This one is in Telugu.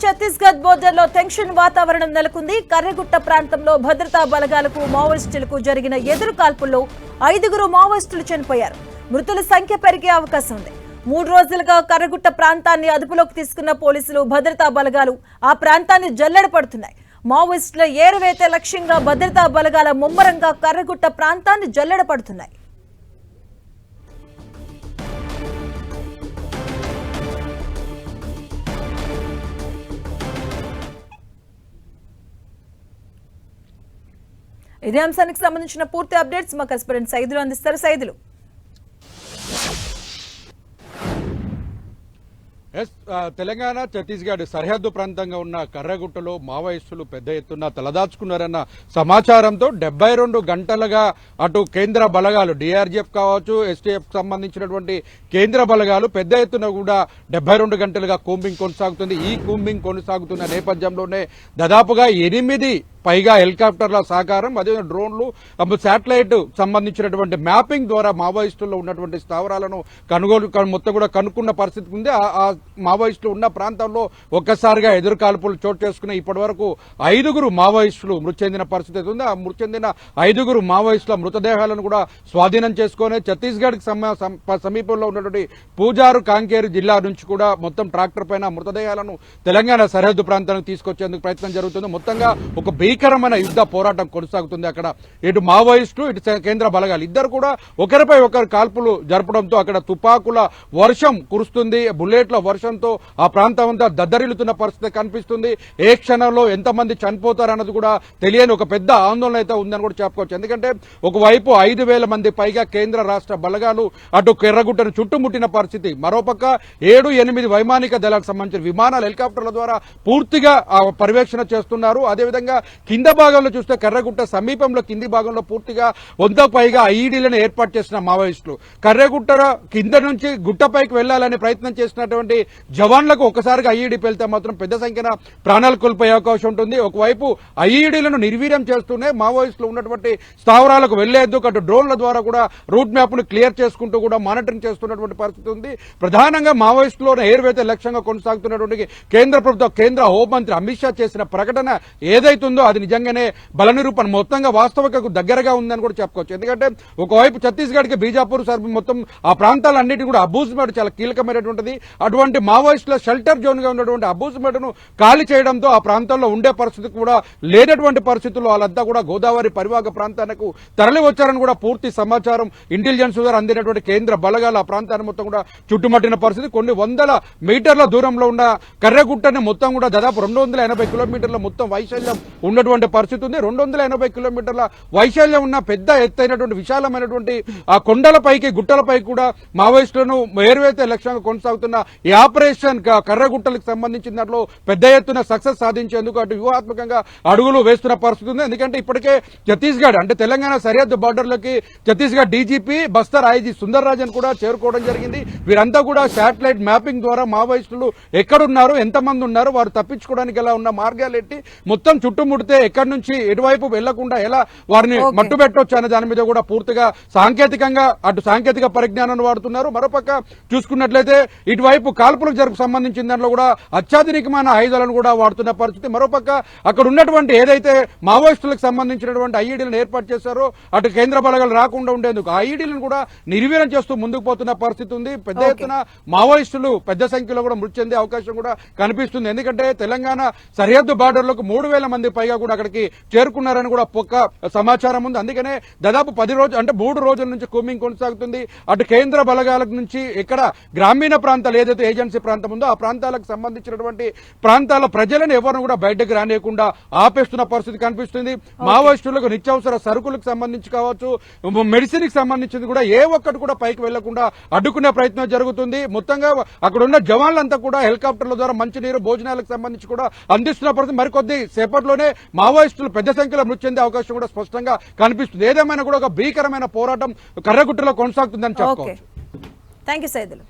ఛత్తీస్గఢ్ బోర్డర్లో టెన్షన్ వాతావరణం నెలకొంది. కర్రెగుట్ట ప్రాంతంలో భద్రతా బలగాలకు మావోయిస్టులకు జరిగిన ఎదురు కాల్పుల్లో 5 మావోయిస్టులు చనిపోయారు. మృతుల సంఖ్య పెరిగే అవకాశం ఉంది. 3 రోజులుగా కర్రెగుట్ట ప్రాంతాన్ని అదుపులోకి తీసుకున్న పోలీసులు, భద్రతా బలగాలు ఆ ప్రాంతాన్ని జల్లెడ పడుతున్నాయి. మావోయిస్టుల ఏరువేత లక్ష్యంగా భద్రతా బలగాల ముమ్మరంగా కర్రెగుట్ట ప్రాంతాన్ని జల్లెడ పడుతున్నాయి. ఇదే అంశానికి సంబంధించిన పూర్తి అప్డేట్స్ మా కరెస్పాండెంట్ సైదులు అందిస్తారు. సైదులు, తెలంగాణ ఛత్తీస్గఢ్ సరిహద్దు ప్రాంతంగా ఉన్న కర్రగుట్టలో మావోయిస్టులు పెద్ద ఎత్తున తలదాచుకున్నారన్న సమాచారంతో 72 గంటలుగా అటు కేంద్ర బలగాలు డిఆర్జీఎఫ్ కావచ్చు, ఎస్టీఎఫ్ సంబంధించినటువంటి కేంద్ర బలగాలు పెద్ద ఎత్తున కూడా 72 గంటలుగా కూంబింగ్ కొనసాగుతుంది. ఈ కూంబింగ్ కొనసాగుతున్న నేపథ్యంలోనే దాదాపుగా 8 పైగా హెలికాప్టర్ల సహకారం, అదేవిధంగా డ్రోన్లు, శాటిలైట్ సంబంధించినటువంటి మ్యాపింగ్ ద్వారా మావోయిస్టుల్లో ఉన్నటువంటి స్థావరాలను మొత్తం కూడా కనుక్కున్న పరిస్థితి ఉంది. ఆ మావోయిస్టులు ఉన్న ప్రాంతంలో ఒక్కసారిగా ఎదురు కాల్పులు చోటు చేసుకుని ఇప్పటి వరకు 5 మావోయిస్టులు మృతి చెందిన పరిస్థితి ఉంది. ఆ మృతి చెందిన 5 మావోయిస్టుల మృతదేహాలను కూడా స్వాధీనం చేసుకుని ఛత్తీస్గఢ్ సమీపంలో ఉన్నటువంటి పూజారు కాంకేరు జిల్లా నుంచి కూడా మొత్తం ట్రాక్టర్ పైన మృతదేహాలను తెలంగాణ సరిహద్దు ప్రాంతానికి తీసుకొచ్చేందుకు ప్రయత్నం జరుగుతుంది. మొత్తంగా ఒక భీకరమైన యుద్ధ పోరాటం కొనసాగుతుంది. అక్కడ ఇటు మావోయిస్టులు, ఇటు కేంద్ర బలగాలు ఇద్దరు కూడా ఒకరిపై ఒకరు కాల్పులు జరపడంతో అక్కడ తుపాకుల వర్షం కురుస్తుంది. బుల్లెట్ల వర్షంతో ఆ ప్రాంతం అంతా దద్దరిల్లుతున్న పరిస్థితి కనిపిస్తుంది. ఏ క్షణంలో ఎంతమంది చనిపోతారన్నది కూడా తెలియని ఒక పెద్ద ఆందోళన అయితే ఉందని కూడా చెప్పుకోవచ్చు. ఎందుకంటే ఒకవైపు 5,000 మంది పైగా కేంద్ర రాష్ట్ర బలగాలు అటు కెర్రగుట్టను చుట్టుముట్టిన పరిస్థితి, మరోపక్క 7-8 వైమానిక దళాలకు సంబంధించిన విమానాలు, హెలికాప్టర్ల ద్వారా పూర్తిగా పర్యవేక్షణ చేస్తున్నారు. అదేవిధంగా కింద భాగంలో చూస్తే కర్రెగుట్ట సమీపంలో కింది భాగంలో పూర్తిగా 100 పైగా ఐఈడీలను ఏర్పాటు చేసిన మావోయిస్టులు కర్రెగుట్ట కింద నుంచి గుట్టపైకి వెళ్లాలనే ప్రయత్నం చేసినటువంటి జవాన్లకు ఒకసారిగా ఐఈడీ పెళ్తే మాత్రం పెద్ద సంఖ్యన ప్రాణాలు కోల్పోయే అవకాశం ఉంటుంది. ఒకవైపు ఐఈడీలను నిర్వీర్యం చేస్తూనే మావోయిస్టులు ఉన్నటువంటి స్థావరాలకు వెళ్లేందుకు అటు డ్రోన్ల ద్వారా కూడా రూట్ మ్యాప్ ను క్లియర్ చేసుకుంటూ కూడా మానిటరింగ్ చేస్తున్నటువంటి పరిస్థితి ఉంది. ప్రధానంగా మావోయిస్టులోనే ఏరువేత లక్ష్యంగా కొనసాగుతున్నటువంటి కేంద్ర ప్రభుత్వం, కేంద్ర హోంమంత్రి అమిత్ షా చేసిన ప్రకటన ఏదైతుందో అది నిజంగానే బల నిరూపణ మొత్తంగా వాస్తవికకు దగ్గరగా ఉందని కూడా చెప్పుకోవచ్చు. ఎందుకంటే ఒకవైపు ఛత్తీస్గఢ్ కి బీజాపూర్ సర్బ్ మొత్తం ఆ ప్రాంతాలన్నిటి కూడా అబూజ్మేడ్ చాలా కీలకమైనటువంటిది. అటువంటి మావోయిస్టుల షెల్టర్ జోన్ గా ఉన్నటువంటి అబూజ్మేడ్ ను ఖాళీ చేయడంతో ఆ ప్రాంతంలో ఉండే పరిస్థితి కూడా లేనటువంటి పరిస్థితుల్లో వాళ్ళంతా కూడా గోదావరి పరివాహక ప్రాంతానికి తరలి వచ్చారని కూడా పూర్తి సమాచారం ఇంటెలిజెన్స్ ద్వారా అందినటువంటి కేంద్ర బలగాలు ఆ ప్రాంతాన్ని మొత్తం కూడా చుట్టుముట్టిన పరిస్థితి. కొన్ని వందల మీటర్ల దూరంలో ఉన్న కర్రెగుట్టని మొత్తం కూడా దాదాపు 280 కిలోమీటర్ల మొత్తం వైశాల్యం ఉన్నటువంటి పరిస్థితి ఉంది. 280 కిలోమీటర్ల వైశాల్యం ఉన్న పెద్ద ఎత్తైనటువంటి విశాలమైనటువంటి ఆ కొండలపైకి, గుట్టలపై కూడా మావోయిస్టులను ఏరువేత లక్ష్యంగా కొనసాగుతున్న ఈ ఆపరేషన్ కర్రగుట్టలకు సంబంధించిన దాంట్లో పెద్ద ఎత్తున సక్సెస్ సాధించేందుకు అటు వ్యూహాత్మకంగా అడుగులు వేస్తున్న పరిస్థితి ఉంది. ఎందుకంటే ఇప్పటికే ఛత్తీస్గఢ్ అంటే తెలంగాణ సరిహద్దు బార్డర్లకి ఛత్తీస్గఢ్ డీజీపీ బస్తర్ ఐజీ సుందర్ రాజన్ కూడా చేరుకోవడం జరిగింది. వీరంతా కూడా శాటిలైట్ మ్యాపింగ్ ద్వారా మావోయిస్టులు ఎక్కడున్నారు, ఎంతమంది ఉన్నారు, వారు తప్పించుకోవడానికి ఎలా ఉన్న మార్గాలు ఎట్టి మొత్తం చుట్టుముడితే ఎక్కడి నుంచి ఎటువైపు వెళ్లకుండా ఎలా వారిని మట్టుబెట్టొచ్చు అనే దాని మీద కూడా పూర్తిగా సాంకేతికంగా అటు సాంకేతిక పరిజ్ఞానాన్ని వాడుతున్నారు. మరోపక్క చూసుకున్నట్లయితే ఇటువైపు కాల్పులకు సంబంధించిన దాంట్లో కూడా అత్యాధునికమైన ఆయుధాలను కూడా వాడుతున్న పరిస్థితి. మరోపక్క అక్కడ ఉన్నటువంటి ఏదైతే మావోయిస్టులకు సంబంధించినటువంటి ఐఈడీలను ఏర్పాటు చేశారో అటు కేంద్ర బలగాలు రాకుండా ఉండేందుకు ఐఈడీలను కూడా నిర్వీర్యం చేస్తూ ముందుకు పోతున్న పరిస్థితి ఉంది. పెద్ద ఎత్తున మావోయిస్టులు పెద్ద సంఖ్యలో కూడా మృతి చెందే అవకాశం కూడా కనిపిస్తుంది. ఎందుకంటే తెలంగాణ సరిహద్దు బార్డర్లకు 3,000 మంది పైగా కూడా అక్కడికి చేరుకున్నారని కూడా ఒక్క సమాచారం ఉంది. అందుకనే దాదాపు 3 రోజుల నుంచి కూంబింగ్ కొనసాగుతుంది. అటు కేంద్ర బలగాల నుంచి ఇక్కడ గ్రామీణ ప్రాంతాలు ఏదైతే ఏజెన్సీ ప్రాంతం ఉందో ఆ ప్రాంతాలకు సంబంధించినటువంటి ప్రాంతాల ప్రజలను ఎవరిని కూడా బయటకు రానియకుండా ఆపేస్తున్న పరిస్థితి కనిపిస్తుంది. మావోయిస్టులకు నిత్యావసర సరుకులకు సంబంధించి కావచ్చు, మెడిసిన్ కి సంబంధించింది కూడా ఏ ఒక్కటి కూడా పైకి వెళ్లకుండా అడ్డుకునే ప్రయత్నం జరుగుతుంది. మొత్తంగా అక్కడ ఉన్న జవాన్లంతా కూడా హెలికాప్టర్ల ద్వారా మంచినీరు, భోజనాలకు సంబంధించి కూడా అందిస్తున్న పరిస్థితి. మరికొద్ది సేపట్లోనే మావోయిస్టులు పెద్ద సంఖ్యలో మృతి చెందే అవకాశం కూడా స్పష్టంగా కనిపిస్తుంది. ఏదేమైనా కూడా ఒక భీకరమైన పోరాటం కర్రగుట్టలో కొనసాగుతుందని చెప్పుకోవచ్చు. Thank you Saidulu.